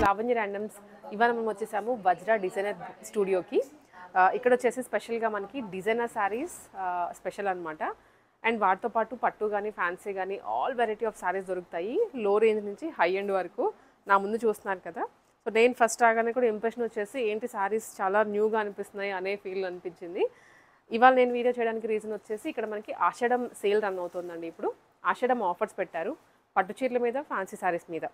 Lavanya randoms. ఇవాళ మనం వచ్చేసాము వజ్రా డిజైనర్ స్టూడియోకి. ఇక్కడ వచ్చేసి స్పెషల్గా మనకి డిజైనర్ శారీస్ స్పెషల్ అనమాట. అండ్ వాటితో పాటు పట్టు కానీ ఫ్యాన్సీ కానీ ఆల్ వెరైటీ ఆఫ్ శారీస్ దొరుకుతాయి, లో రేంజ్ నుంచి హై ఎండ్ వరకు. నా ముందు చూస్తున్నారు కదా. సో నేను ఫస్ట్ రాగానే కూడా ఇంప్రెషన్ వచ్చేసి ఏంటి శారీస్ చాలా న్యూగా అనిపిస్తున్నాయి అనే ఫీల్ అనిపించింది. ఇవాళ నేను వీడియో చేయడానికి రీజన్ వచ్చేసి ఇక్కడ మనకి ఆషాఢం సేల్ రన్ అవుతుందండి. ఇప్పుడు ఆషాఢం ఆఫర్స్ పెట్టారు పట్టు చీరల మీద, ఫ్యాన్సీ శారీస్ మీద.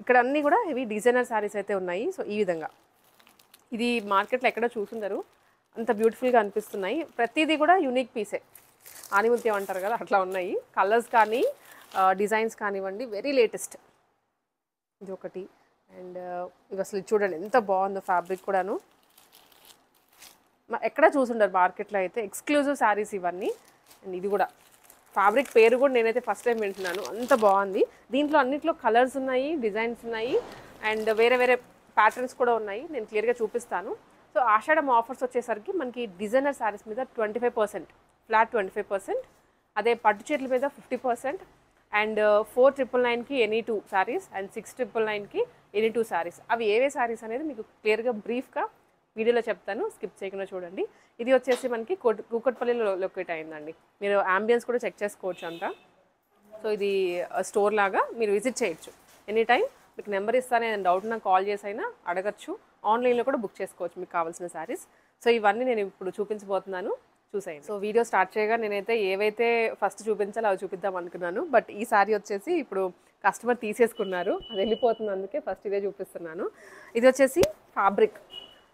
ఇక్కడ అన్నీ కూడా ఇవి డిజైనర్ శారీస్ అయితే ఉన్నాయి. సో ఈ విధంగా ఇది మార్కెట్లో ఎక్కడో చూసుందరు, అంత బ్యూటిఫుల్గా అనిపిస్తున్నాయి. ప్రతిదీ కూడా యూనిక్ పీసే, ఆనిముత్యం అంటారు కదా అట్లా ఉన్నాయి. కలర్స్ కానీ డిజైన్స్ కానివ్వండి వెరీ లేటెస్ట్. ఇది ఒకటి. అండ్ ఇవి అసలు చూడండి ఎంత బాగుందో, ఫ్యాబ్రిక్ కూడాను ఎక్కడ చూసుండరు మార్కెట్లో అయితే. ఎక్స్క్లూజివ్ శారీస్ ఇవన్నీ. అండ్ ఇది కూడా ఫ్యాబ్రిక్ పేరు కూడా నేనైతే ఫస్ట్ టైం వింటున్నాను, అంత బాగుంది. దీంట్లో అన్నింటిలో కలర్స్ ఉన్నాయి, డిజైన్స్ ఉన్నాయి, అండ్ వేరే వేరే ప్యాటర్న్స్ కూడా ఉన్నాయి. నేను క్లియర్గా చూపిస్తాను. సో ఆషాఢం ఆఫర్స్ వచ్చేసరికి మనకి డిజైనర్ శారీస్ మీద 25%, ఫ్లాట్ 25%. అదే పట్టు చీరల మీద 50%. అండ్ 4,999కి ఎనీ 2 శారీస్ అండ్ 6,999కి ఎనీ 2 శారీస్. అవి ఏవే శారీస్ అనేది మీకు క్లియర్గా బ్రీఫ్గా వీడియోలో చెప్తాను, స్కిప్ చేయకుండా చూడండి. ఇది వచ్చేసి మనకి కూకట్పల్లిలో లొకేట్ అయిందండి. మీరు అంబియన్స్ కూడా చెక్ చేసుకోవచ్చు అంతా. సో ఇది స్టోర్ లాగా మీరు విజిట్ చేయొచ్చు ఎనీ టైం. మీకు నెంబర్ ఇస్తాను, ఏదైనా డౌట్ నాకు కాల్ చేసి అయినా అడగచ్చు. ఆన్లైన్లో కూడా బుక్ చేసుకోవచ్చు మీకు కావాల్సిన శారీస్. సో ఇవన్నీ నేను ఇప్పుడు చూపించబోతున్నాను, చూసేయండి. సో వీడియో స్టార్ట్ చేయగా నేనైతే ఏవైతే ఫస్ట్ చూపించాలో అవి చూపిద్దాం అనుకున్నాను. బట్ ఈ శారీ వచ్చేసి ఇప్పుడు కస్టమర్ తీసేసుకున్నారు, అది వెళ్ళిపోతుంది, అందుకే ఫస్ట్ ఇదే చూపిస్తున్నాను. ఇది వచ్చేసి ఫ్యాబ్రిక్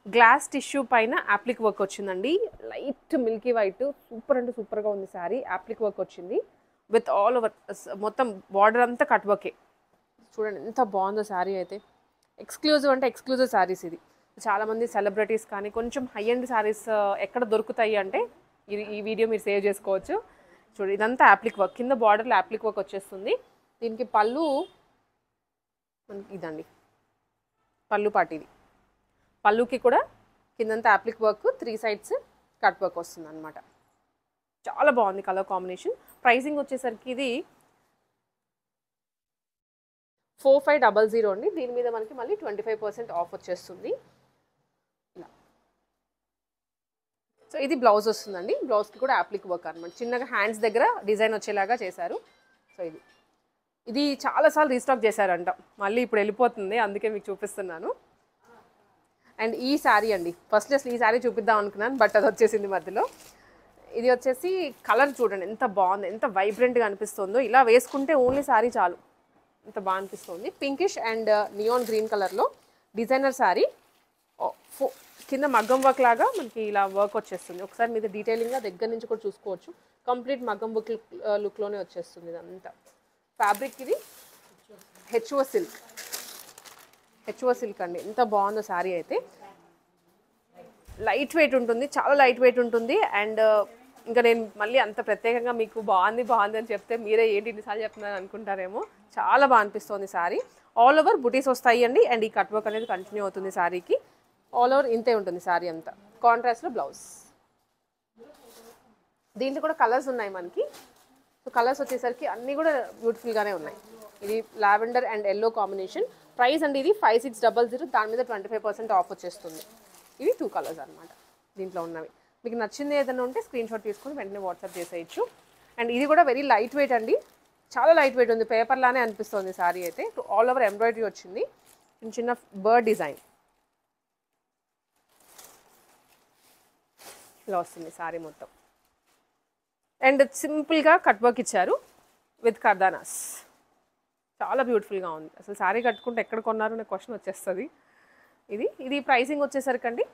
గ్లాస్ టిష్యూ పైన యాప్లిక్ వర్క్ వచ్చిందండి. లైట్ మిల్కీ వైట్, సూపర్ అంటే సూపర్గా ఉంది శారీ. యాప్లిక్ వర్క్ వచ్చింది విత్ ఆల్ ఓవర్, మొత్తం బార్డర్ అంతా కట్ వర్కే. చూడండి ఎంత బాగుందో శారీ అయితే. ఎక్స్క్లూజివ్ అంటే ఎక్స్క్లూజివ్ శారీస్ ఇది. చాలామంది సెలబ్రిటీస్ కానీ కొంచెం హై ఎండ్ శారీస్ ఎక్కడ దొరుకుతాయి అంటే ఈ వీడియో మీరు సేవ్ చేసుకోవచ్చు. చూడండి ఇదంతా యాప్లిక్ వర్క్, కింద బార్డర్లో యాప్లిక్ వర్క్ వచ్చేస్తుంది. దీనికి పళ్ళు మనకి ఇదండి పళ్ళు పాటు. ఇది పళ్ళుకి కూడా కిందంతా appliqué work, 3 sides cut work వస్తుంది అనమాట. చాలా బాగుంది కలర్ కాంబినేషన్. ప్రైసింగ్ వచ్చేసరికి ఇది 4500 అండి. దీని మీద మనకి మళ్ళీ 25% ఆఫ్ వచ్చేస్తుంది. ఇలా. సో ఇది బ్లౌజ్ వస్తుందండి. బ్లౌజ్కి కూడా యాప్లిక్ వర్క్ అనమాట. చిన్నగా హ్యాండ్స్ దగ్గర డిజైన్ వచ్చేలాగా చేశారు. సో ఇది చాలాసార్లు రీస్టాక్ చేశారంట, మళ్ళీ ఇప్పుడు వెళ్ళిపోతుంది, అందుకే మీకు చూపిస్తున్నాను. అండ్ ఈ శారీ అండి, ఫస్ట్ అసలు ఈ శారీ చూపిద్దాం అనుకున్నాను, బట్ అది వచ్చేసింది మధ్యలో. ఇది వచ్చేసి కలర్ చూడండి ఎంత బాగుంది, ఎంత వైబ్రెంట్గా అనిపిస్తుందో. ఇలా వేసుకుంటే ఓన్లీ శారీ చాలు, ఎంత బాగా అనిపిస్తుంది. పింకిష్ అండ్ నియాన్ గ్రీన్ కలర్లో డిజైనర్ శారీ. కింద మగ్గం వర్క్ లాగా మనకి ఇలా వర్క్ వచ్చేస్తుంది. ఒకసారి మీద డీటెయిలింగ్గా దగ్గర నుంచి కూడా చూసుకోవచ్చు. కంప్లీట్ మగ్గం వర్క్ లుక్లోనే వచ్చేస్తుంది ఇదంతా. ఫ్యాబ్రిక్ ఇది హెచ్ఓ సిల్క్ అండి. ఎంత బాగుందో శారీ అయితే. లైట్ వెయిట్ ఉంటుంది, చాలా లైట్ వెయిట్ ఉంటుంది. అండ్ ఇంకా నేను మళ్ళీ అంత ప్రత్యేకంగా మీకు బాగుంది అని చెప్తే మీరే ఏంటి ఇన్నిసార్లు చెప్తున్నాను అనుకుంటారేమో. చాలా బాగా అనిపిస్తుంది శారీ. ఆల్ ఓవర్ బుటీస్ వస్తాయి అండి. అండ్ ఈ కట్ వర్క్ అనేది కంటిన్యూ అవుతుంది శారీకి. ఆల్ ఓవర్ ఇంతే ఉంటుంది శారీ అంతా. కాంట్రాస్ట్లో బ్లౌజ్. దీంట్లో కూడా కలర్స్ ఉన్నాయి మనకి. సో కలర్స్ వచ్చేసరికి అన్నీ కూడా బ్యూటిఫుల్గానే ఉన్నాయి. ఇది lavender and yellow combination. Price అండి ఇది 5600, దాని మీద 25% ఆఫ్ వచ్చేస్తుంది. ఇవి 2 కలర్స్ అనమాట దీంట్లో ఉన్నవి. మీకు నచ్చింది ఏదైనా ఉంటే స్క్రీన్ షాట్ తీసుకొని వెంటనే వాట్సాప్ చేసేయచ్చు. అండ్ ఇది కూడా వెరీ లైట్ వెయిట్ అండి, చాలా లైట్ వెయిట్ ఉంది, పేపర్ లానే అనిపిస్తుంది శారీ అయితే. ఆల్ ఓవర్ ఎంబ్రాయిడరీ వచ్చింది, చిన్న బర్డ్ డిజైన్ ఇలా వస్తుంది శారీ మొత్తం. అండ్ సింపుల్గా కట్ వర్క్ ఇచ్చారు విత్ కర్దానాస్. చాలా బ్యూటిఫుల్గా ఉంది. అసలు శారీ కట్టుకుంటే ఎక్కడ కొన్నారు అనే క్వశ్చన్ వచ్చేస్తుంది. ఇది ప్రైసింగ్ వచ్చేసరికి అండి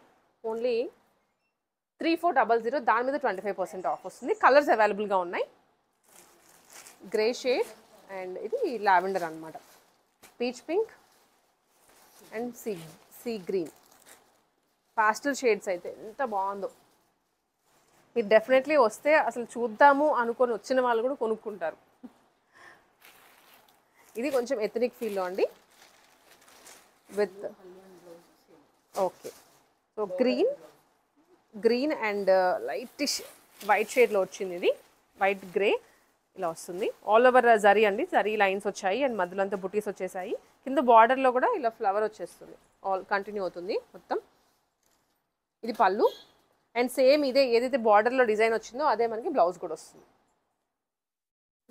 ఓన్లీ 3400, దాని మీద 25% ఆఫ్ వస్తుంది. కలర్స్ అవైలబుల్గా ఉన్నాయి. గ్రే షేడ్ అండ్ ఇది లావెండర్ అనమాట, peach pink and sea green. Pastel shades అయితే ఎంత బాగుందో. మీరు డెఫినెట్లీ వస్తే అసలు చూద్దాము అనుకొని వచ్చిన వాళ్ళు కూడా కొనుక్కుంటారు. ఇది కొంచెం ఎథనిక్ ఫీల్లో అండి with okay. So green and lightish white షేడ్లో వచ్చింది. ఇది వైట్ గ్రే ఇలా వస్తుంది. ఆల్ ఓవర్ జరీ అండి, జరీ లైన్స్ వచ్చాయి అండ్ మధ్యలో అంతా బుటీస్ వచ్చేసాయి. కింద బార్డర్లో కూడా ఇలా ఫ్లవర్ వచ్చేస్తుంది, ఆల్ కంటిన్యూ అవుతుంది మొత్తం. ఇది పళ్ళు అండ్ సేమ్ ఇదే ఏదైతే బార్డర్లో డిజైన్ వచ్చిందో అదే మనకి బ్లౌజ్ కూడా వస్తుంది.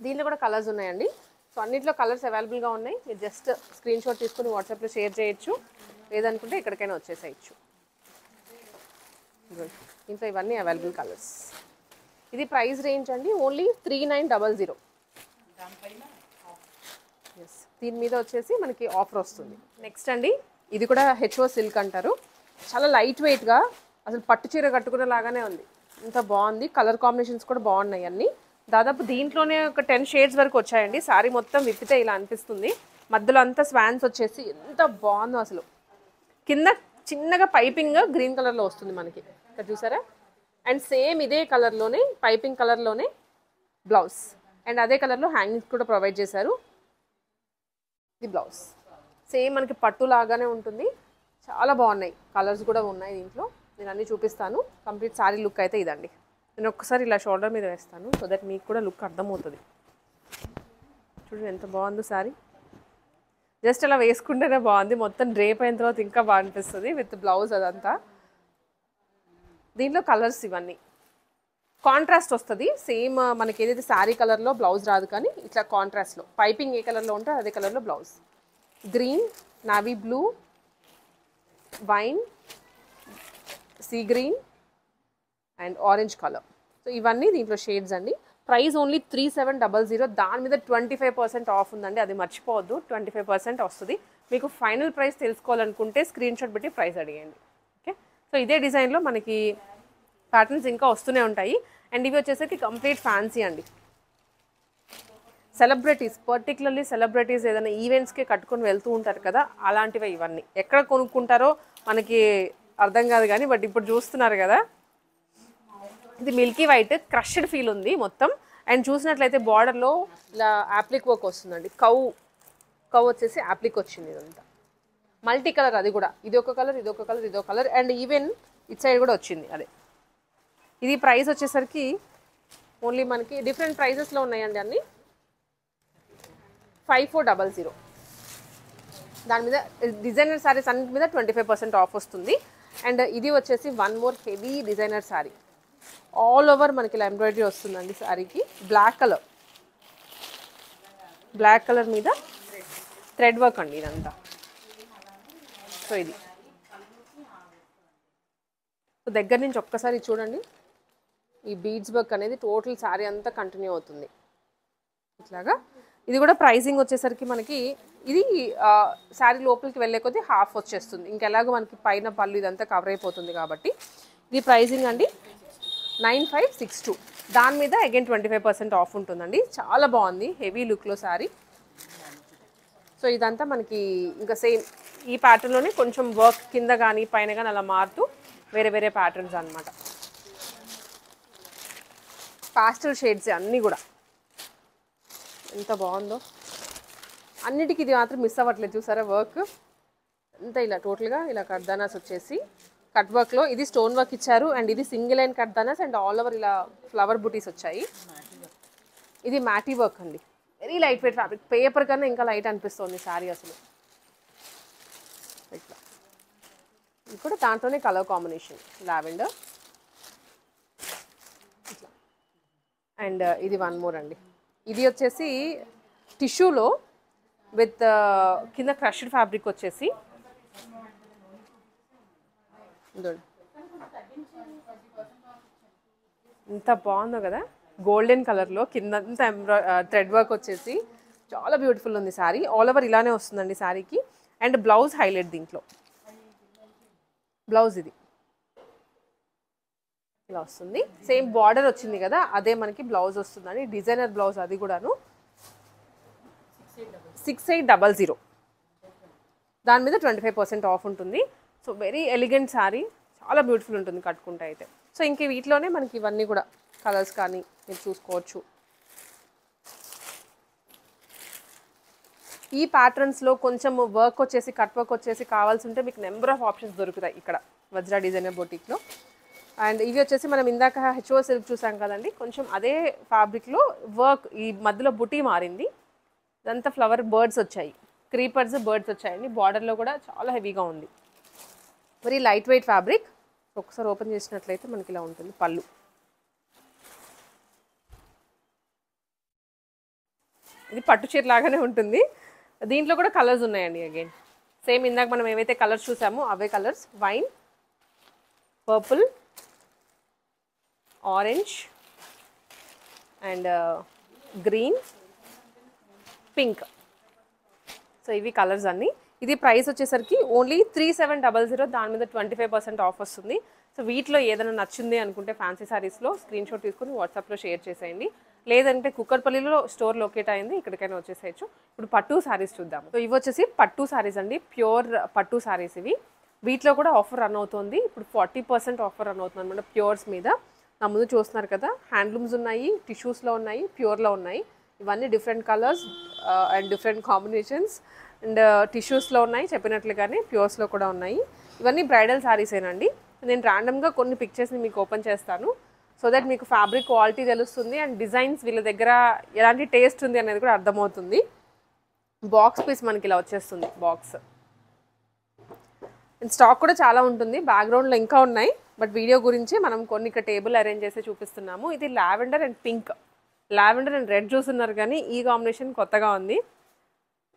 దీనిలో కూడా కలర్స్ ఉన్నాయండి. సో అన్నింటిలో కలర్స్ అవైలబుల్గా ఉన్నాయి. మీరు జస్ట్ స్క్రీన్ షాట్ తీసుకుని వాట్సాప్లో షేర్ చేయొచ్చు, లేదనుకుంటే ఎక్కడికైనా వచ్చేసేయచ్చు. ఇంట్లో ఇవన్నీ అవైలబుల్ కలర్స్. ఇది ప్రైస్ రేంజ్ అండి ఓన్లీ 3900. ఎస్, దీని మీద వచ్చేసి మనకి ఆఫర్ వస్తుంది. నెక్స్ట్ అండి ఇది కూడా హెచ్ఓ సిల్క్ అంటారు. చాలా లైట్ వెయిట్గా అసలు పట్టు చీర కట్టుకునే లాగానే ఉంది, ఇంత బాగుంది. కలర్ కాంబినేషన్స్ కూడా బాగున్నాయి అన్నీ. దాదాపు దీంట్లోనే ఒక 10 షేడ్స్ వరకు వచ్చాయండి. సారీ మొత్తం విప్పితే ఇలా అనిపిస్తుంది. మధ్యలో అంతా స్వాన్స్ వచ్చేసి ఎంత బాగుందో అసలు. కింద చిన్నగా పైపింగ్ గ్రీన్ కలర్లో వస్తుంది మనకి, ఇక్కడ చూసారా. అండ్ సేమ్ ఇదే కలర్లోనే పైపింగ్ కలర్లోనే బ్లౌజ్, అండ్ అదే కలర్లో హ్యాంగింగ్స్ కూడా ప్రొవైడ్ చేశారు. ఇది బ్లౌజ్ సేమ్ మనకి పట్టు లాగానే ఉంటుంది. చాలా బాగున్నాయి, కలర్స్ కూడా ఉన్నాయి దీంట్లో. నేను అన్నీ చూపిస్తాను. కంప్లీట్ సారీ లుక్ అయితే ఇదండి. నేను ఒక్కసారి ఇలా షోల్డర్ మీద వేస్తాను సో దట్ మీకు కూడా లుక్ అర్థమవుతుంది. చూడండి ఎంత బాగుందో సారీ. జస్ట్ అలా వేసుకుంటేనే బాగుంది, మొత్తం డ్రేప్ అయిన తర్వాత ఇంకా బాగా అనిపిస్తుంది విత్ బ్లౌజ్ అదంతా. దీంట్లో కలర్స్ ఇవన్నీ కాంట్రాస్ట్ వస్తుంది. సేమ్ మనకి ఏదైతే శారీ కలర్లో బ్లౌజ్ రాదు, కానీ ఇట్లా కాంట్రాస్ట్లో పైపింగ్ ఏ కలర్లో ఉంటే అదే కలర్లో blouse. Green, navy blue, wine, sea green and orange colour. So ఇవన్నీ దీంట్లో షేడ్స్ అండి. Price only 3700. దాని మీద 25% ఆఫ్ ఉందండి, అది మర్చిపోవద్దు. 25% వస్తుంది. మీకు ఫైనల్ ప్రైస్ తెలుసుకోవాలనుకుంటే స్క్రీన్ షాట్ పెట్టి ప్రైస్ అడిగండి. ఓకే, సో ఇదే డిజైన్లో మనకి ప్యాటర్న్స్ ఇంకా వస్తూనే ఉంటాయి. అండ్ ఇవి వచ్చేసరికి కంప్లీట్ ఫ్యాన్సీ అండి. సెలబ్రిటీస్, పర్టికులర్లీ సెలబ్రిటీస్ ఏదైనా ఈవెంట్స్కి కట్టుకొని వెళ్తూ ఉంటారు కదా, అలాంటివి ఇవన్నీ. ఎక్కడ కొనుక్కుంటారో మనకి అర్థం కాదు కానీ, బట్ ఇప్పుడు చూస్తున్నారు కదా. ఇది మిల్కీ వైట్ క్రష్డ్ ఫీల్ ఉంది మొత్తం. అండ్ చూసినట్లయితే బార్డర్లో ఇలా యాప్లిక్ వర్క్ వస్తుందండి. కవ్ వచ్చేసి యాప్లిక్ వచ్చింది. ఇదంతా మల్టీ కలర్, అది కూడా ఇది ఒక కలర్, ఇది ఒక కలర్, ఇది ఒక colour, and even it side కూడా వచ్చింది అదే. ఇది ప్రైస్ వచ్చేసరికి ఓన్లీ మనకి డిఫరెంట్ ప్రైజెస్లో ఉన్నాయండి అన్నీ. 5400. దాని మీద డిజైనర్ శారీస్ అన్నిటి మీద 25% ఆఫ్ వస్తుంది. అండ్ ఇది వచ్చేసి one more heavy designer sari. All over మనకి ఇలా ఎంబ్రాయిడరీ వస్తుందండి శారీకి. బ్లాక్ కలర్ మీద థ్రెడ్ వర్క్ అండి ఇదంతా. సో ఇది సో దగ్గర నుంచి ఒక్కసారి చూడండి. ఈ బీడ్స్ వర్క్ అనేది టోటల్ శారీ అంతా కంటిన్యూ అవుతుంది ఇట్లాగా. ఇది కూడా ప్రైసింగ్ వచ్చేసరికి మనకి ఇది శారీ లోపలికి వెళ్ళే కొద్దీ హాఫ్ వచ్చేస్తుంది. ఇంకెలాగో మనకి పైన పళ్ళు ఇదంతా కవర్ అయిపోతుంది కాబట్టి. ఇది ప్రైసింగ్ అండి 9562. దాని మీద అగైన్ 25% ఆఫ్ ఉంటుందండి. చాలా బాగుంది, హెవీ లుక్లో శారీ. సో ఇదంతా మనకి ఇంకా సేమ్ ఈ ప్యాటర్న్లోనే కొంచెం వర్క్ కింద కానీ పైన కానీ అలా మారుతూ వేరే వేరే ప్యాటర్న్స్ అనమాట. పాస్టల్ షేడ్స్ అన్నీ కూడా ఎంత బాగుందో. అన్నిటికీ ఇది మాత్రం మిస్ అవ్వట్లేదు, చూసారా వర్క్ అంతా ఇలా టోటల్గా ఇలా కర్దానాస్ వచ్చేసి కట్ వర్క్లో. ఇది స్టోన్ వర్క్ ఇచ్చారు అండ్ ఇది సింగిల్ లైన్ కర్దానాస్ అండ్ ఆల్ ఓవర్ ఇలా ఫ్లవర్ బుటీస్ వచ్చాయి. ఇది మ్యాటీ వర్క్ అండి, very light weight fabric. Paper కన్నా ఇంకా లైట్ అనిపిస్తుంది శారీ అసలు. ఇట్లా ఇది కూడా దాంట్లోనే కలర్ కాంబినేషన్ లావెండర్ ఇట్లా. అండ్ ఇది వన్ మోర్ అండి. ఇది వచ్చేసి టిష్యూలో విత్ కింద క్రష్డ్ ఫ్యాబ్రిక్ వచ్చేసి ఎంత బాగుందో కదా. గోల్డెన్ కలర్లో కిందంతా థ్రెడ్ వర్క్ వచ్చేసి చాలా బ్యూటిఫుల్ ఉంది శారీ. ఆల్ ఓవర్ ఇలానే వస్తుందండి శారీకి. అండ్ బ్లౌజ్ హైలైట్ దీంట్లో. బ్లౌజ్ ఇది ఇలా వస్తుంది. సేమ్ బార్డర్ వచ్చింది కదా, అదే మనకి బ్లౌజ్ వస్తుందండి. డిజైనర్ బ్లౌజ్ అది కూడాను. 6800. దాని మీద 25% ఆఫ్ ఉంటుంది. సో వెరీ ఎలిగెంట్ శారీ, చాలా బ్యూటిఫుల్ ఉంటుంది కట్టుకుంటే అయితే. సో ఇంక వీటిలోనే మనకి ఇవన్నీ కూడా కలర్స్ కానీ మీరు చూసుకోవచ్చు. ఈ ప్యాటర్న్స్లో కొంచెం వర్క్ వచ్చేసి కట్ వర్క్ వచ్చేసి కావాల్సి ఉంటే మీకు నెంబర్ ఆఫ్ ఆప్షన్స్ దొరుకుతాయి ఇక్కడ వజ్రా డిజైనర్ బొటిక్లో. అండ్ ఇవి వచ్చేసి మనం ఇందాక హెచ్ఓ సిల్క్ చూసాం కదండి, కొంచెం అదే ఫ్యాబ్రిక్లో వర్క్ ఈ మధ్యలో బుటీ మారింది. ఇదంతా ఫ్లవర్ బర్డ్స్ వచ్చాయి. క్రీపర్స్ బర్డ్స్ వచ్చాయండి. బార్డర్లో కూడా చాలా హెవీగా ఉంది. Very light weight fabric. ఒకసారి ఓపెన్ చేసినట్లయితే మనకి ఇలా ఉంటుంది పళ్ళు. ఇది పట్టు చీర లాగానే ఉంటుంది. దీంట్లో కూడా కలర్స్ ఉన్నాయండి. అగైన్ సేమ్ ఇందాక మనం ఏవైతే కలర్స్ చూసామో అవే colours. Wine, purple, orange and green, pink. So ఇవి కలర్స్ అన్నీ. ఇది ప్రైస్ వచ్చేసరికి ఓన్లీ 3700. దాని మీద 25% ఆఫ్ వస్తుంది. సో వీటిలో ఏదైనా నచ్చింది అనుకుంటే ఫ్యాన్సీ శారీస్లో స్క్రీన్ షాట్ తీసుకుని వాట్సాప్లో షేర్ చేసేయండి. లేదంటే కుక్కర్పల్లిలో స్టోర్ లొకేట్ అయింది, ఇక్కడికైనా వచ్చేసేయచ్చు. ఇప్పుడు పట్టు శారీస్ చూద్దాము. సో ఇవి వచ్చేసి పట్టు శారీస్ అండి, ప్యూర్ పట్టు శారీస్ ఇవి. వీటిలో కూడా ఆఫర్ రన్ అవుతుంది. ఇప్పుడు 40% ఆఫర్ రన్ అవుతుంది అనమాట ప్యూర్స్ మీద. నా ముందు చూస్తున్నారు కదా, హ్యాండ్లూమ్స్ ఉన్నాయి, టిష్యూస్లో ఉన్నాయి, ప్యూర్లో ఉన్నాయి. ఇవన్నీ different colours and different combinations and టిష్యూస్లో ఉన్నాయి, చెప్పినట్లుగానే ప్యూర్స్లో కూడా ఉన్నాయి. ఇవన్నీ బ్రైడల్ శారీసేనండి. నేను ర్యాండమ్గా కొన్ని పిక్చర్స్ని మీకు ఓపెన్ చేస్తాను, సో దట్ మీకు ఫ్యాబ్రిక్ క్వాలిటీ తెలుస్తుంది అండ్ డిజైన్స్ వీళ్ళ దగ్గర ఎలాంటి టేస్ట్ ఉంది అనేది కూడా అర్థమవుతుంది. బాక్స్ పీస్ మనకి ఇలా వచ్చేస్తుంది బాక్స్. స్టాక్ కూడా చాలా ఉంటుంది, బ్యాక్గ్రౌండ్లో ఇంకా ఉన్నాయి. బట్ వీడియో గురించి మనం కొన్ని ఇక్కడ టేబుల్ అరేంజ్ చేసి చూపిస్తున్నాము. ఇది lavender and pink, lavender and red చూస్తున్నారు కానీ ఈ కాంబినేషన్ కొత్తగా ఉంది.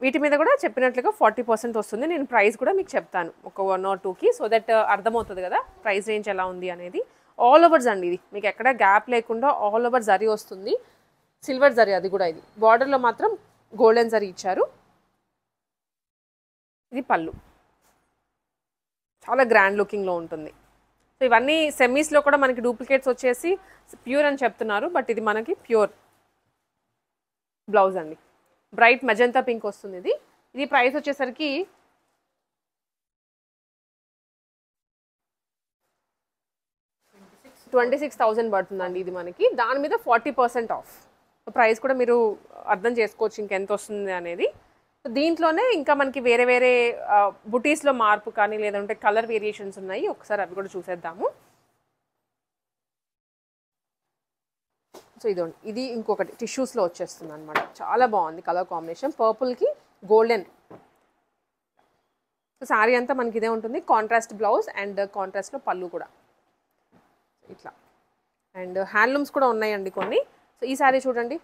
వీటి మీద కూడా చెప్పినట్లుగా 40% వస్తుంది. నేను ప్రైస్ కూడా మీకు చెప్తాను ఒక 1 or 2కి, సో దట్ అర్థమవుతుంది కదా ప్రైస్ రేంజ్ ఎలా ఉంది అనేది. ఆల్ ఓవర్స్ అండి ఇది, మీకు ఎక్కడ గ్యాప్ లేకుండా ఆల్ ఓవర్ జరీ వస్తుంది. సిల్వర్ జరీ అది కూడా. ఇది బార్డర్లో మాత్రం గోల్డెన్ జరీ ఇచ్చారు. ఇది పళ్ళు, చాలా గ్రాండ్ లుకింగ్లో ఉంటుంది. సో ఇవన్నీ సెమీస్లో కూడా మనకి డూప్లికేట్స్ వచ్చేసి ప్యూర్ అని చెప్తున్నారు, బట్ ఇది మనకి ప్యూర్. బ్లౌజ్ అండి, బ్రైట్ మెజంతా పింక్ వస్తుంది ఇది. ఇది ప్రైస్ వచ్చేసరికి 26,000 పడుతుందండి ఇది మనకి. దాని మీద 40% ఆఫ్. ప్రైస్ కూడా మీరు అర్థం చేసుకోవచ్చు ఇంకెంత వస్తుంది అనేది. దీంట్లోనే ఇంకా మనకి వేరే వేరే బుటీస్లో మార్పు కానీ లేదంటే కలర్ వేరియేషన్స్ ఉన్నాయి. ఒకసారి అవి కూడా చూసేద్దాము. సో ఇదండి, ఇది ఇంకొకటి టిష్యూస్లో వచ్చేస్తుంది అనమాట. చాలా బాగుంది కలర్ కాంబినేషన్, పర్పుల్కి గోల్డెన్. సో శారీ అంతా మనకి ఇదే ఉంటుంది, కాంట్రాస్ట్ బ్లౌజ్ అండ్ కాంట్రాస్ట్లో పళ్ళు కూడా ఇట్లా. అండ్ హ్యాండ్లూమ్స్ కూడా ఉన్నాయండి కొన్ని. సో ఈ శారీ చూడండి,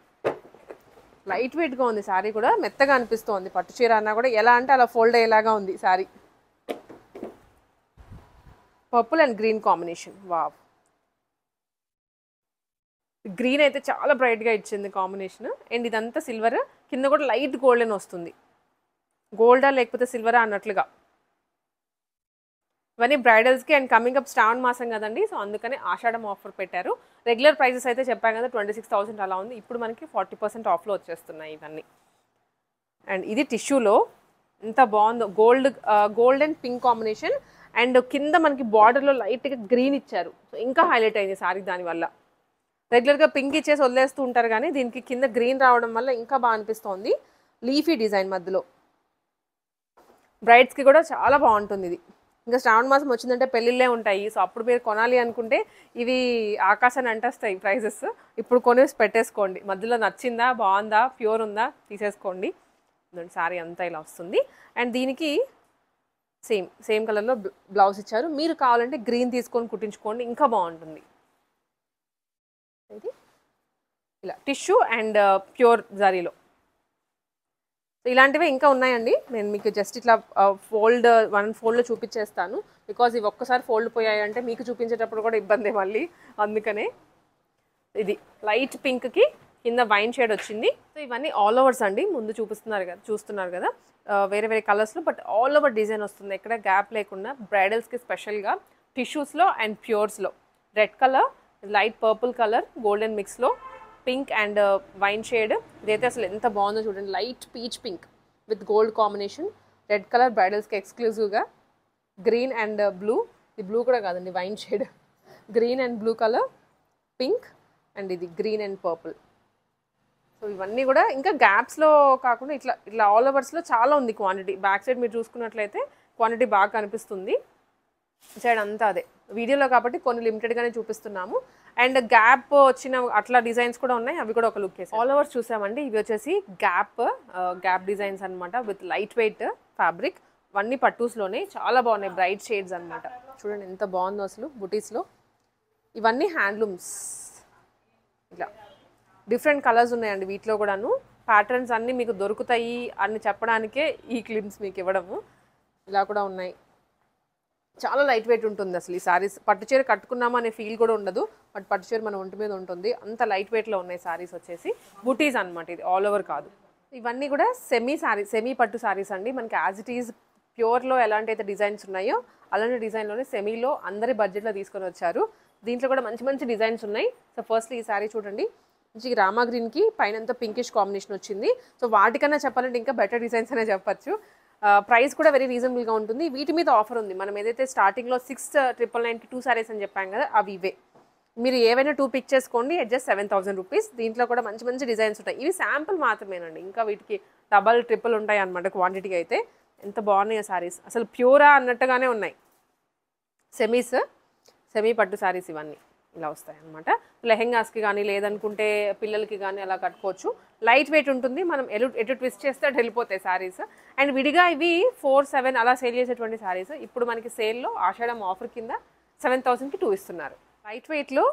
లైట్ వెయిట్గా ఉంది శారీ కూడా, మెత్తగా అనిపిస్తుంది. పట్టు చీర అన్నా కూడా ఎలా అంటే అలా ఫోల్డ్ అయ్యేలాగా ఉంది sari. Purple and green combination, wow. Green అయితే చాలా బ్రైట్గా ఇచ్చింది కాంబినేషన్. అండ్ ఇదంతా సిల్వర్, కింద కూడా లైట్ గోల్డెన్ వస్తుంది. గోల్డా లేకపోతే సిల్వరా అన్నట్లుగా. ఇవన్నీ బ్రైడల్స్కి అండ్ కమింగ్ అప్ శ్రావణ మాసం కదండి, సో అందుకని ఆషాఢం ఆఫర్ పెట్టారు. రెగ్యులర్ ప్రైసెస్ అయితే చెప్పాం కదా 26,000 అలా ఉంది. ఇప్పుడు మనకి 40% ఆఫ్లో వచ్చేస్తున్నాయి ఇవన్నీ. అండ్ ఇది టిష్యూలో ఎంత బాగుందో, gold and pink combination. And కింద మనకి బార్డర్లో లైట్గా గ్రీన్ ఇచ్చారు, సో ఇంకా హైలైట్ అయింది సారీ దానివల్ల. రెగ్యులర్గా పింక్ ఇచ్చేసి వదిలేస్తూ ఉంటారు కానీ దీనికి కింద గ్రీన్ రావడం వల్ల ఇంకా బాగా అనిపిస్తోంది. లీఫీ డిజైన్ మధ్యలో. బ్రైడ్స్కి కూడా చాలా బాగుంటుంది ఇది. ఇంకా శ్రావణ మాసం వచ్చిందంటే పెళ్ళిళ్ళే ఉంటాయి, సో అప్పుడు మీరు కొనాలి అనుకుంటే ఇవి ఆకాశాన్ని అంటేస్తాయి ప్రైజెస్. ఇప్పుడు కొనేసి పెట్టేసుకోండి, మధ్యలో నచ్చిందా, బాగుందా, ప్యూర్ ఉందా తీసేసుకోండి. సారీ అంతా ఇలా వస్తుంది. అండ్ దీనికి సేమ్ కలర్లో బ్లౌజ్ ఇచ్చారు. మీరు కావాలంటే గ్రీన్ తీసుకొని కుట్టించుకోండి, ఇంకా బాగుంటుంది. ఇది ఇలా టిష్యూ అండ్ ప్యూర్ జరీలో. ఇలాంటివే ఇంకా ఉన్నాయండి. నేను మీకు జస్ట్ ఇట్లా వన్ ఫోల్డ్లో చూపించేస్తాను, బికాజ్ ఇవి ఒక్కసారి ఫోల్డ్ పోయాయంటే మీకు చూపించేటప్పుడు కూడా ఇబ్బంది మళ్ళీ, అందుకనే. ఇది లైట్ పింక్కి కింద వైన్ షేడ్ వచ్చింది. సో ఇవన్నీ ఆల్ ఓవర్స్ అండి, ముందు చూస్తున్నారు కదా వేరే వేరే కలర్స్లో, బట్ ఆల్ ఓవర్ డిజైన్ వస్తుంది, ఎక్కడ గ్యాప్ లేకుండా. బ్రైడల్స్కి స్పెషల్గా టిష్యూస్లో అండ్ ప్యూర్స్లో. Red colour, light purple colour, golden మిక్స్లో, పింక్ అండ్ వైన్ షేడ్. ఇదైతే అసలు ఎంత బాగుందో చూడండి, light peach pink with gold combination. Red colour బ్రైడల్స్కి ఎక్స్క్లూజివ్గా. గ్రీన్ అండ్ బ్లూ, ఇది బ్లూ కూడా కాదండి wine shade. Green and blue colour, pink and ఇది గ్రీన్ అండ్ పర్పుల్. సో ఇవన్నీ కూడా ఇంకా గ్యాప్స్లో కాకుండా ఇట్లా ఆల్ ఓవర్స్లో చాలా ఉంది క్వాంటిటీ. బ్యాక్ సైడ్ మీరు చూసుకున్నట్లయితే క్వాంటిటీ బాగా కనిపిస్తుంది. సైడ్ అంతా అదే. వీడియోలో కాబట్టి కొన్ని లిమిటెడ్గానే చూపిస్తున్నాము. అండ్ గ్యాప్ వచ్చిన అట్లా డిజైన్స్ కూడా ఉన్నాయి, అవి కూడా ఒక లుక్ వేసి ఆల్ ఓవర్స్ చూసామండి. ఇవి వచ్చేసి గ్యాప్ డిజైన్స్ అనమాట విత్ లైట్ వెయిట్ ఫ్యాబ్రిక్. ఇవన్నీ పట్టూస్లోనే చాలా బాగున్నాయి, బ్రైట్ షేడ్స్ అనమాట. చూడండి ఎంత బాగుందో అసలు బుటీస్లో. ఇవన్నీ హ్యాండ్లూమ్స్, ఇలా డిఫరెంట్ కలర్స్ ఉన్నాయండి వీటిలో కూడాను. ప్యాటర్న్స్ అన్నీ మీకు దొరుకుతాయి అని చెప్పడానికే ఈ క్లిప్స్ మీకు ఇవ్వడము. ఇలా కూడా ఉన్నాయి, చాలా లైట్ వెయిట్ ఉంటుంది అసలు ఈ సారీస్. పట్టుచీర కట్టుకున్నామా అనే ఫీల్ కూడా ఉండదు, బట్ పట్టుచీర మన ఒంటి మీద ఉంటుంది, అంత లైట్ వెయిట్లో ఉన్నాయి సారీస్ వచ్చేసి. బుటీస్ అనమాట, ఇది ఆల్ ఓవర్ కాదు. ఇవన్నీ కూడా సెమీ పట్టు సారీస్ అండి. మనకి యాజ్ ఇట్ ఈజ్ ప్యూర్లో ఎలాంటి అయితే డిజైన్స్ ఉన్నాయో అలాంటి డిజైన్లోనే సెమీలో అందరి బడ్జెట్లో తీసుకొని వచ్చారు. దీంట్లో కూడా మంచి మంచి డిజైన్స్ ఉన్నాయి. సో ఫస్ట్లీ ఈ సారీ చూడండి, మంచి రామా గ్రీన్కి పైన అంతా పింకిష్ కాంబినేషన్ వచ్చింది. సో వాటికన్నా చెప్పాలంటే ఇంకా బెటర్ డిజైన్స్ అనే చెప్పచ్చు. ప్రైస్ కూడా వెరీ రీజనబుల్గా ఉంటుంది. వీటి మీద ఆఫర్ ఉంది. మనం ఏదైతే స్టార్టింగ్లో 6,999కి 2 సారీస్ అని చెప్పాం కదా, అవి ఇవే. మీరు ఏవైనా 2 పిక్ చేసుకోండి, జస్ట్ 7,000 రూపీస్. దీంట్లో కూడా మంచి మంచి డిజైన్స్ ఉంటాయి. ఇవి శాంపుల్ మాత్రమేనండి, ఇంకా వీటికి డబల్ ట్రిపుల్ ఉంటాయి అనమాట క్వాంటిటీ అయితే. ఎంత బాగున్నాయో సారీస్, అసలు ప్యూరా అన్నట్టుగానే ఉన్నాయి. సెమీ పట్టు సారీస్ ఇవన్నీ ఇలా వస్తాయి అనమాట. లెహెంగాస్కి కానీ లేదనుకుంటే పిల్లలకి కానీ అలా కట్టుకోవచ్చు. లైట్ వెయిట్ ఉంటుంది, మనం ఎటు ట్విస్ట్ చేస్తే అటు వెళ్ళిపోతాయి సారీస్. అండ్ విడిగా ఇవి 4,700 అలా సేల్ చేసేటువంటి సారీస్ ఇప్పుడు మనకి సేల్లో ఆషాఢం ఆఫర్ కింద 7,000కి 2 ఇస్తున్నారు. లైట్ వెయిట్లో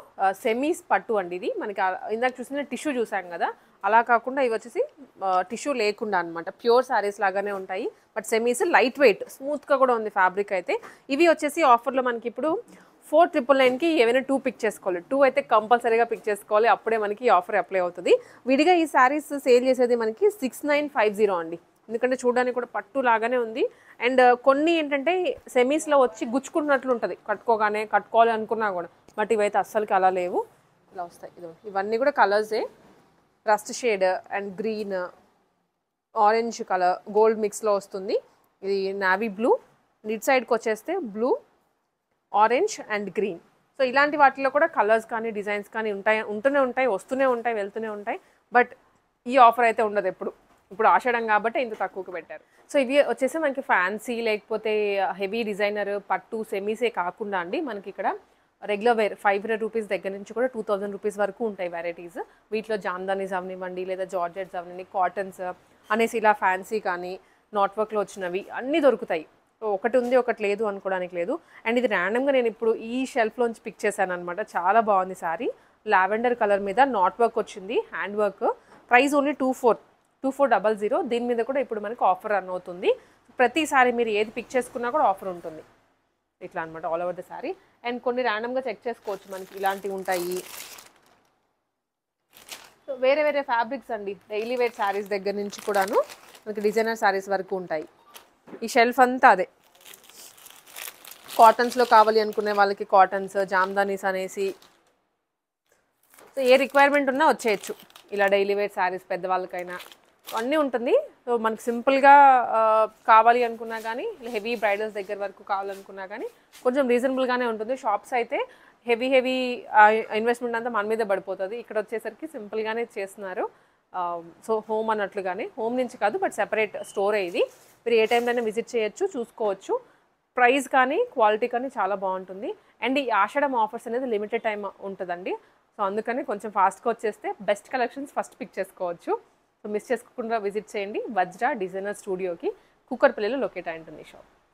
సెమీస్ పట్టు అండి. ఇది మనకి ఇందాక చూసిన టిష్యూ చూసాం కదా, అలా కాకుండా ఇవి వచ్చేసి టిష్యూ లేకుండా అనమాట, ప్యూర్ సారీస్ లాగానే ఉంటాయి. బట్ సెమీస్ లైట్ వెయిట్, స్మూత్గా కూడా ఉంది ఫ్యాబ్రిక్ అయితే. ఇవి వచ్చేసి ఆఫర్లో మనకి ఇప్పుడు 4,999కి ఏవైనా 2 పిక్ చేసుకోవాలి. 2 అయితే కంపల్సరీగా పిక్ చేసుకోవాలి, అప్పుడే మనకి ఈ ఆఫర్ అప్లై అవుతుంది. విడిగా ఈ శారీస్ సేల్ చేసేది మనకి 6,950 అండి. ఎందుకంటే చూడడానికి కూడా పట్టు లాగానే ఉంది. అండ్ కొన్ని ఏంటంటే సెమీస్లో వచ్చి గుచ్చుకున్నట్లు ఉంటుంది కట్టుకోవాలి అనుకున్నా కూడా, బట్ ఇవైతే అస్సలకి అలా లేవు, ఇలా వస్తాయి. ఇవన్నీ కూడా కలర్సే, rust shade and green, orange colour, gold మిక్స్లో వస్తుంది. ఇది నావీ బ్లూ, నిట్ సైడ్కి వచ్చేస్తే blue, orange and green. So ఇలాంటి వాటిలో కూడా కలర్స్ కానీ డిజైన్స్ కానీ ఉంటూనే ఉంటాయి, వస్తూనే ఉంటాయి, వెళ్తూనే ఉంటాయి. బట్ ఈ ఆఫర్ అయితే ఉండదు ఇప్పుడు ఆషాఢం కాబట్టి ఇంత తక్కువకి పెట్టారు. సో ఇవి వచ్చేసి మనకి ఫ్యాన్సీ లేకపోతే హెవీ డిజైనర్ పట్టు సెమీసే కాకుండా అండి, మనకి ఇక్కడ రెగ్యులర్ వేర్ 500 రూపీస్ దగ్గర నుంచి కూడా 2,000 రూపీస్ వరకు ఉంటాయి వెరైటీస్. వీటిలో జామ్దానీస్ అవనివ్వండి, లేదా జార్జెట్స్ అవనివ్వండి, కాటన్స్ అనేసి ఇలా ఫ్యాన్సీ కానీ నాట్ వర్క్లో వచ్చినవి అన్నీ దొరుకుతాయి. ఒకటి ఉంది ఒకటి లేదు అనుకోవడానికి లేదు. అండ్ ఇది ర్యాండమ్గా నేను ఇప్పుడు ఈ షెల్ఫ్లోంచి పిక్ చేశాను అనమాట. చాలా బాగుంది సారీ, లావెండర్ కలర్ మీద నాట్ వర్క్ వచ్చింది, హ్యాండ్ వర్క్. Price only 2400. దీని మీద కూడా ఇప్పుడు మనకి ఆఫర్ రన్ అవుతుంది. ప్రతిసారి మీరు ఏది పిక్ చేసుకున్నా కూడా ఆఫర్ ఉంటుంది ఇట్లా అనమాట, all over the sorry. And కొన్ని ర్యాండమ్గా చెక్ చేసుకోవచ్చు, మనకి ఇలాంటివి ఉంటాయి. సో వేరే వేరే ఫ్యాబ్రిక్స్ అండి, డైలీ వేర్ శారీస్ దగ్గర నుంచి కూడాను మనకి డిజైనర్ శారీస్ వరకు ఉంటాయి. ఈ షెల్ఫ్ అంతా అదే. కాటన్స్లో కావాలి అనుకునే వాళ్ళకి కాటన్స్, జామ్దానీస్ అనేసి, సో ఏ రిక్వైర్మెంట్ ఉన్నా వచ్చేయచ్చు. ఇలా డైలీ వేర్ శారీస్ పెద్దవాళ్ళకైనా అన్నీ ఉంటుంది. సో మనకు సింపుల్గా కావాలి అనుకున్నా కానీ, హెవీ బ్రైడల్స్ దగ్గర వరకు కావాలనుకున్నా కానీ కొంచెం రీజనబుల్గానే ఉంటుంది. షాప్స్ అయితే హెవీ ఇన్వెస్ట్మెంట్ అంతా మన మీద పడిపోతుంది. ఇక్కడ వచ్చేసరికి సింపుల్గానే చేస్తున్నారు. సో హోమ్ అన్నట్లుగానే, హోమ్ నుంచి కాదు బట్ సెపరేట్ స్టోరే ఇది. మీరు ఏ టైంలో విజిట్ చేయొచ్చు, చూసుకోవచ్చు. ప్రైస్ కానీ క్వాలిటీ కానీ చాలా బాగుంటుంది. అండ్ ఈ ఆషాఢం ఆఫర్స్ అనేది లిమిటెడ్ టైం ఉంటుందండి. సో అందుకని కొంచెం ఫాస్ట్గా వచ్చేస్తే బెస్ట్ కలెక్షన్స్ ఫస్ట్ పిక్ చేసుకోవచ్చు. సో మిస్ చేసుకోకుండా విజిట్ చేయండి వజ్రా డిజైనర్ స్టూడియోకి, కూకట్పల్లిలో లొకేట్ అయి ఉంటుంది షాప్.